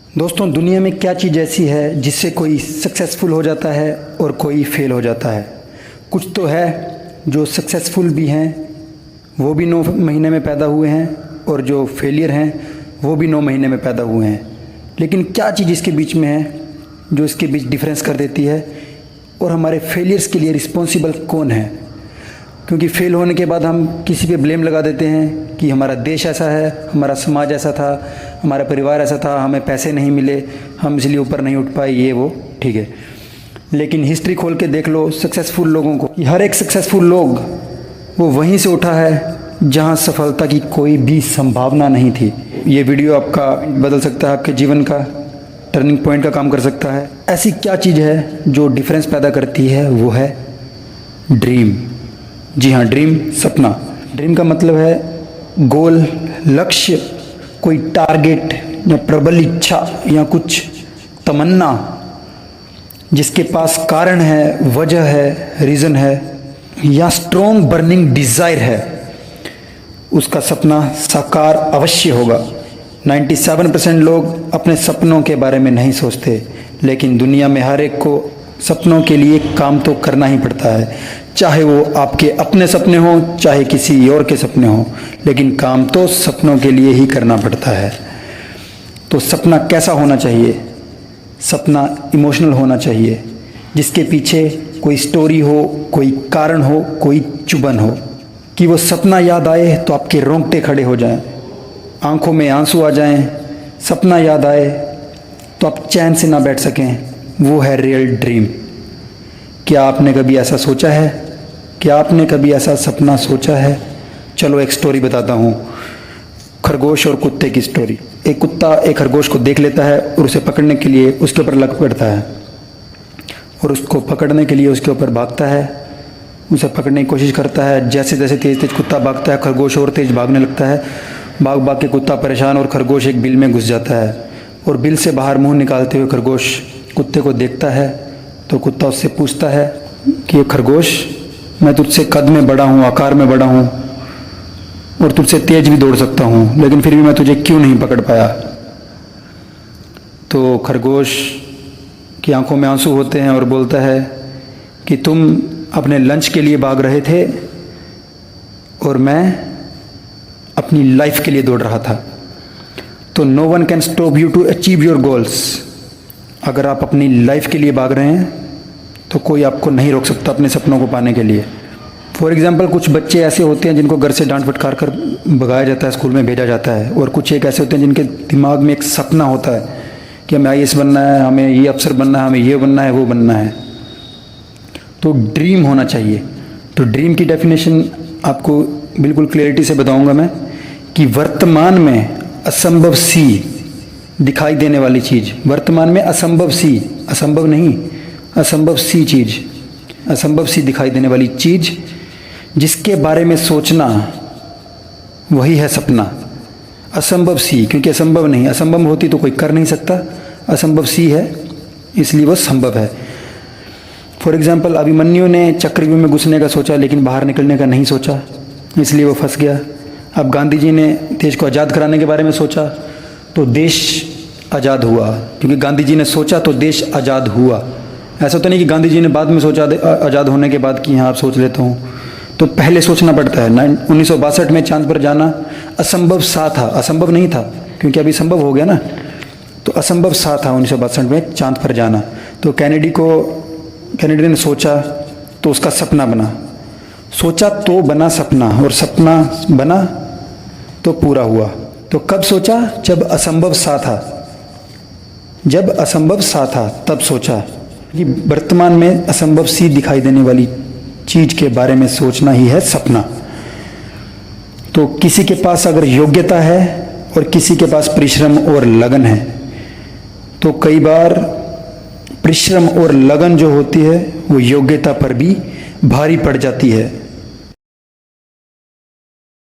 दोस्तों, दुनिया में क्या चीज़ ऐसी है जिससे कोई सक्सेसफुल हो जाता है और कोई फेल हो जाता है। कुछ तो है जो सक्सेसफुल भी हैं वो भी 9 महीने में पैदा हुए हैं, और जो फेलियर हैं वो भी 9 महीने में पैदा हुए हैं। लेकिन क्या चीज़ इसके बीच में है जो इसके बीच डिफरेंस कर देती है, और हमारे फेलियर्स के लिए रिस्पॉन्सिबल कौन है? क्योंकि फेल होने के बाद हम किसी पे ब्लेम लगा देते हैं कि हमारा देश ऐसा है, हमारा समाज ऐसा था, हमारा परिवार ऐसा था, हमें पैसे नहीं मिले, हम इसलिए ऊपर नहीं उठ पाए, ये वो ठीक है। लेकिन हिस्ट्री खोल के देख लो सक्सेसफुल लोगों को, हर एक सक्सेसफुल लोग वो वहीं से उठा है जहां सफलता की कोई भी संभावना नहीं थी। ये वीडियो आपका बदल सकता है, आपके जीवन का टर्निंग पॉइंट का काम कर सकता है। ऐसी क्या चीज़ है जो डिफरेंस पैदा करती है? वो है ड्रीम। जी हाँ, ड्रीम, सपना। ड्रीम का मतलब है गोल, लक्ष्य, कोई टारगेट या प्रबल इच्छा या कुछ तमन्ना जिसके पास कारण है, वजह है, रीज़न है, या स्ट्रॉन्ग बर्निंग डिज़ायर है। उसका सपना साकार अवश्य होगा। 97% लोग अपने सपनों के बारे में नहीं सोचते, लेकिन दुनिया में हर एक को सपनों के लिए काम तो करना ही पड़ता है, चाहे वो आपके अपने सपने हों, चाहे किसी और के सपने हों, लेकिन काम तो सपनों के लिए ही करना पड़ता है। तो सपना कैसा होना चाहिए? सपना इमोशनल होना चाहिए, जिसके पीछे कोई स्टोरी हो, कोई कारण हो, कोई चुभन हो, कि वो सपना याद आए तो आपके रोंगटे खड़े हो जाएं, आंखों में आंसू आ जाएं। सपना याद आए तो आप चैन से ना बैठ सकें। वो है रियल ड्रीम। क्या आपने कभी ऐसा सोचा है? क्या आपने कभी ऐसा सपना सोचा है? चलो एक स्टोरी बताता हूँ, खरगोश और कुत्ते की स्टोरी। एक कुत्ता एक खरगोश को देख लेता है और उसे पकड़ने के लिए उसके ऊपर लग पड़ता है, और उसको पकड़ने के लिए उसके ऊपर भागता है, उसे पकड़ने की कोशिश करता है। जैसे जैसे तेज तेज कुत्ता भागता है, खरगोश और तेज भागने लगता है। भाग भाग के कुत्ता परेशान और खरगोश एक बिल में घुस जाता है, और बिल से बाहर मुंह निकालते हुए खरगोश कुत्ते को देखता है। तो कुत्ता उससे पूछता है कि खरगोश, मैं तुझसे कद में बड़ा हूँ, आकार में बड़ा हूँ, और तुझसे तेज भी दौड़ सकता हूँ, लेकिन फिर भी मैं तुझे क्यों नहीं पकड़ पाया? तो खरगोश की आंखों में आंसू होते हैं और बोलता है कि तुम अपने लंच के लिए भाग रहे थे और मैं अपनी लाइफ के लिए दौड़ रहा था। तो no one can stop you to achieve your goals. अगर आप अपनी लाइफ के लिए भाग रहे हैं तो कोई आपको नहीं रोक सकता अपने सपनों को पाने के लिए। फॉर एग्जाम्पल, कुछ बच्चे ऐसे होते हैं जिनको घर से डांट फटकार कर भगाया जाता है, स्कूल में भेजा जाता है, और कुछ एक ऐसे होते हैं जिनके दिमाग में एक सपना होता है कि हमें IAS बनना है, हमें ये अफसर बनना है, हमें ये बनना है, वो बनना है। तो ड्रीम होना चाहिए। तो ड्रीम की डेफिनेशन आपको बिल्कुल क्लियरिटी से बताऊंगा मैं, कि वर्तमान में असंभव सी दिखाई देने वाली चीज़, वर्तमान में असंभव सी, असंभव नहीं, असंभव सी चीज़, असंभव सी दिखाई देने वाली चीज़ जिसके बारे में सोचना, वही है सपना। असंभव सी, क्योंकि असंभव नहीं, असंभव होती तो कोई कर नहीं सकता, असंभव सी है इसलिए वो संभव है। फॉर एग्जाम्पल, अभिमन्यु ने चक्रव्यूह में घुसने का सोचा लेकिन बाहर निकलने का नहीं सोचा, इसलिए वो फंस गया। अब गांधी जी ने देश को आज़ाद कराने के बारे में सोचा तो देश आज़ाद हुआ, क्योंकि गांधी जी ने सोचा तो देश आज़ाद हुआ। ऐसा तो नहीं कि गांधी जी ने बाद में सोचा आज़ाद होने के बाद कि हाँ आप सोच लेता हूँ, तो पहले सोचना पड़ता है। 1962 में चांद पर जाना असंभव सा था, असंभव नहीं था, क्योंकि अभी संभव हो गया ना। तो असंभव सा था 1962 में चांद पर जाना। तो कैनेडी ने सोचा तो उसका सपना बना, सोचा तो बना सपना, और सपना बना तो पूरा हुआ। तो कब सोचा? जब असंभव सा था, जब असंभव सा था तब सोचा। कि वर्तमान में असंभव सी दिखाई देने वाली चीज के बारे में सोचना ही है सपना। तो किसी के पास अगर योग्यता है और किसी के पास परिश्रम और लगन है, तो कई बार परिश्रम और लगन जो होती है वो योग्यता पर भी भारी पड़ जाती है।